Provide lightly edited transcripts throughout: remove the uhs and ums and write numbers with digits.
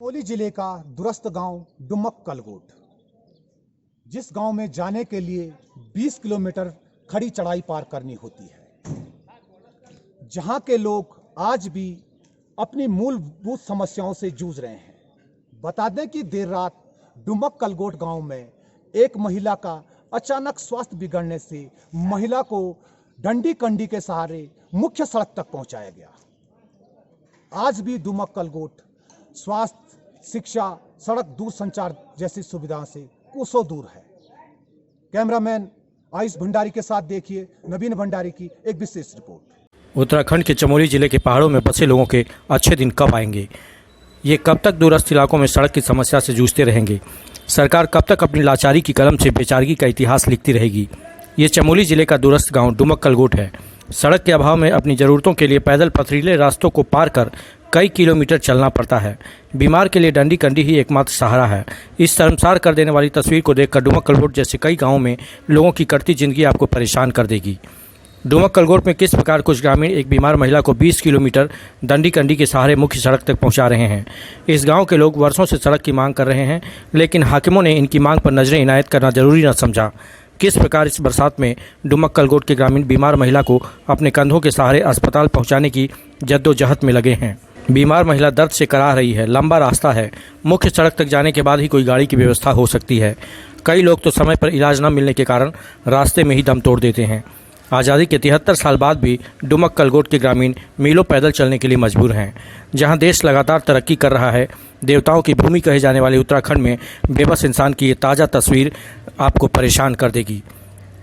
चमोली जिले का दूरस्थ गांव डुमक कलगोट, जिस गांव में जाने के लिए 20 किलोमीटर खड़ी चढ़ाई पार करनी होती है, जहां के लोग आज भी अपनी मूलभूत समस्याओं से जूझ रहे हैं। बता दें कि देर रात डुमक कलगोट गांव में एक महिला का अचानक स्वास्थ्य बिगड़ने से महिला को डंडी कंडी के सहारे मुख्य सड़क तक पहुंचाया गया। आज भी डुमक कलगोट स्वास्थ्य, शिक्षा, सड़क, दूरसंचार जैसी सुविधाओं से कोसों दूर है। कैमरामैन आयुष भंडारी के साथ देखिए नवीन भंडारी की एक विशेष रिपोर्ट। उत्तराखंड के चमोली जिले के पहाड़ों में बसे लोगों के अच्छे दिन कब आएंगे? ये कब तक दूरस्थ इलाकों में सड़क की समस्या से जूझते रहेंगे? सरकार कब तक अपनी लाचारी की कलम से बेचारगी का इतिहास लिखती रहेगी? ये चमोली जिले का दूरस्थ गांव डुमक कलगोट है। सड़क के अभाव में अपनी ज़रूरतों के लिए पैदल पथरीले रास्तों को पार कर कई किलोमीटर चलना पड़ता है। बीमार के लिए डंडी कंडी ही एकमात्र सहारा है। इस शर्मसार कर देने वाली तस्वीर को देखकर डुमक कलगोट जैसे कई गाँवों में लोगों की कटती जिंदगी आपको परेशान कर देगी। डुमक कलगोट में किस प्रकार कुछ ग्रामीण एक बीमार महिला को 20 किलोमीटर डंडी कंडी के सहारे मुख्य सड़क तक पहुंचा रहे हैं। इस गांव के लोग वर्षों से सड़क की मांग कर रहे हैं, लेकिन हाकिमों ने इनकी मांग पर नजरें इनायत करना जरूरी न समझा। किस प्रकार इस बरसात में डुमक कलगोट के ग्रामीण बीमार महिला को अपने कंधों के सहारे अस्पताल पहुँचाने की जद्दोजहद में लगे हैं। बीमार महिला दर्द से कराह रही है, लंबा रास्ता है, मुख्य सड़क तक जाने के बाद ही कोई गाड़ी की व्यवस्था हो सकती है। कई लोग तो समय पर इलाज न मिलने के कारण रास्ते में ही दम तोड़ देते हैं। आज़ादी के 73 साल बाद भी डुमक कलगोट के ग्रामीण मीलों पैदल चलने के लिए मजबूर हैं। जहां देश लगातार तरक्की कर रहा है, देवताओं की भूमि कहे जाने वाले उत्तराखंड में बेबस इंसान की ये ताज़ा तस्वीर आपको परेशान कर देगी।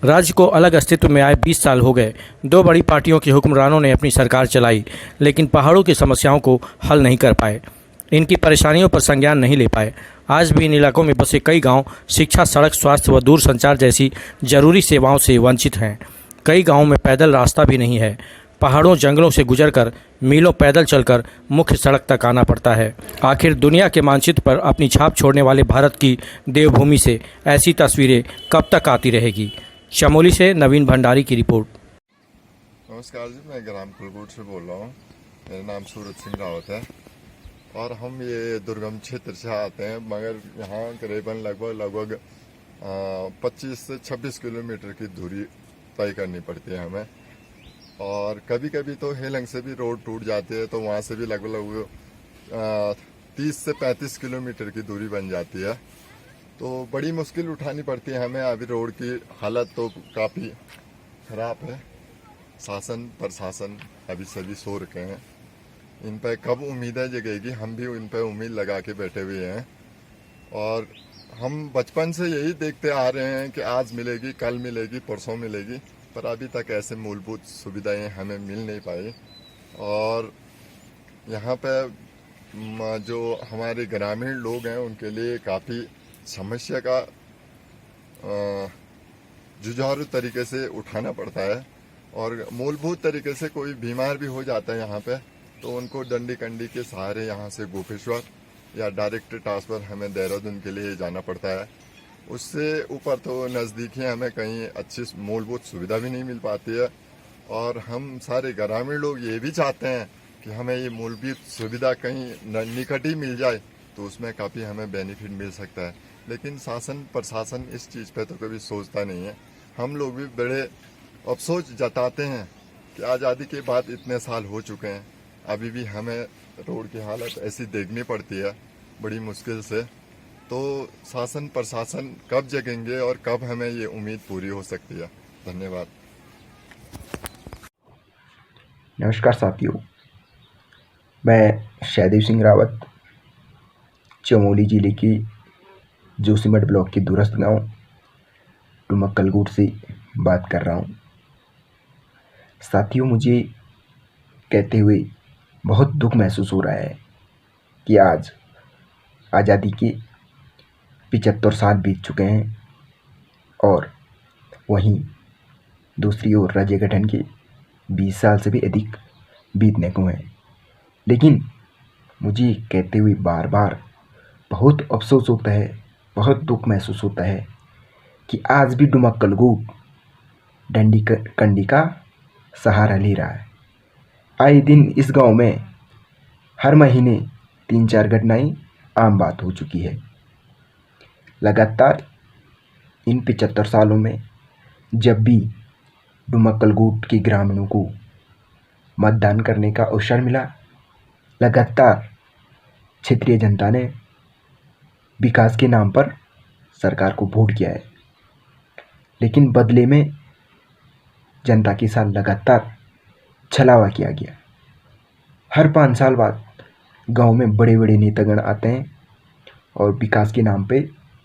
राज्य को अलग अस्तित्व में आए 20 साल हो गए। दो बड़ी पार्टियों के हुक्मरानों ने अपनी सरकार चलाई, लेकिन पहाड़ों की समस्याओं को हल नहीं कर पाए, इनकी परेशानियों पर संज्ञान नहीं ले पाए। आज भी इन इलाकों में बसे कई गांव शिक्षा, सड़क, स्वास्थ्य व दूर संचार जैसी जरूरी सेवाओं से वंचित हैं। कई गांवों में पैदल रास्ता भी नहीं है। पहाड़ों जंगलों से गुजरकर मीलों पैदल चलकर मुख्य सड़क तक आना पड़ता है। आखिर दुनिया के मानचित्र पर अपनी छाप छोड़ने वाले भारत की देवभूमि से ऐसी तस्वीरें कब तक आती रहेगी? चमोली से नवीन भंडारी की रिपोर्ट। नमस्कार जी, मैं ग्राम कलगोट से बोल रहा हूँ। मेरा नाम सूरज सिंह रावत है और हम ये दुर्गम क्षेत्र से आते हैं, मगर यहाँ करीबन लगभग 25 से 26 किलोमीटर की दूरी तय करनी पड़ती है हमें। और कभी कभी तो हेलंग से भी रोड टूट जाती है, तो वहाँ से भी लगभग 30 से 35 किलोमीटर की दूरी बन जाती है। तो बड़ी मुश्किल उठानी पड़ती है हमें। अभी रोड की हालत तो काफ़ी ख़राब है। शासन प्रशासन अभी सभी सो रखे हैं। इन पर कब उम्मीदें जगेगी, हम भी इन पर उम्मीद लगा के बैठे हुए हैं। और हम बचपन से यही देखते आ रहे हैं कि आज मिलेगी, कल मिलेगी, परसों मिलेगी, पर अभी तक ऐसे मूलभूत सुविधाएं हमें मिल नहीं पाई। और यहाँ पे जो हमारे ग्रामीण लोग हैं उनके लिए काफ़ी समस्या का जुझारू तरीके से उठाना पड़ता है। और मूलभूत तरीके से कोई बीमार भी हो जाता है यहाँ पे, तो उनको डंडी कंडी के सहारे यहाँ से गोपेश्वर या डायरेक्ट ट्रांसफ़र हमें देहरादून के लिए जाना पड़ता है। उससे ऊपर तो नज़दीक ही हमें कहीं अच्छी मूलभूत सुविधा भी नहीं मिल पाती है। और हम सारे ग्रामीण लोग ये भी चाहते हैं कि हमें ये मूलभूत सुविधा कहीं निकट ही मिल जाए, तो उसमें काफ़ी हमें बेनिफिट मिल सकता है। लेकिन शासन प्रशासन इस चीज़ पे तो कभी सोचता नहीं है। हम लोग भी बड़े अफसोस जताते हैं कि आज़ादी के बाद इतने साल हो चुके हैं, अभी भी हमें रोड की हालत ऐसी देखनी पड़ती है बड़ी मुश्किल से। तो शासन प्रशासन कब जगेंगे और कब हमें ये उम्मीद पूरी हो सकती है? धन्यवाद। नमस्कार साथियों, मैं शहदेव सिंह रावत चमोली जिले की जोशीमठ ब्लॉक के दूरस्थ गांव डुमक कलगोट से बात कर रहा हूं। साथियों, मुझे कहते हुए बहुत दुख महसूस हो रहा है कि आज आज़ादी के 75 साल बीत चुके हैं और वहीं दूसरी ओर राज्य गठन के 20 साल से भी अधिक बीतने को हैं। लेकिन मुझे कहते हुए बार बार बहुत अफसोस होता है, बहुत दुख महसूस होता है कि आज भी डुमक कलगोट डंडी कंडी का सहारा ले रहा है। आए दिन इस गांव में हर महीने 3-4 घटनाएं आम बात हो चुकी है। लगातार इन 75 सालों में जब भी डुमक्कलगुट के ग्रामीणों को मतदान करने का अवसर मिला, लगातार क्षेत्रीय जनता ने विकास के नाम पर सरकार को वोट किया है, लेकिन बदले में जनता के साथ लगातार छलावा किया गया। हर 5 साल बाद गांव में बड़े बड़े नेतागण आते हैं और विकास के नाम पे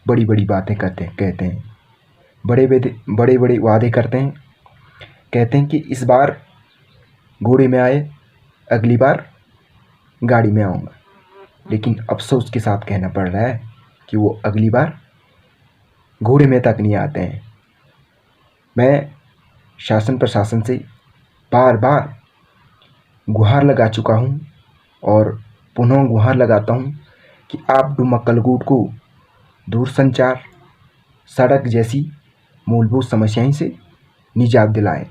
बड़ी बड़ी बातें कहते हैं, बड़े बड़े वादे करते हैं। कहते हैं कि इस बार घोड़े में आए, अगली बार गाड़ी में आऊँगा, लेकिन अफसोस के साथ कहना पड़ रहा है कि वो अगली बार घोड़े में तक नहीं आते हैं। मैं शासन प्रशासन से बार बार गुहार लगा चुका हूँ और पुनः गुहार लगाता हूँ कि आप डुमक्कलगुट को दूरसंचार, सड़क जैसी मूलभूत समस्याएं से निजात दिलाएं।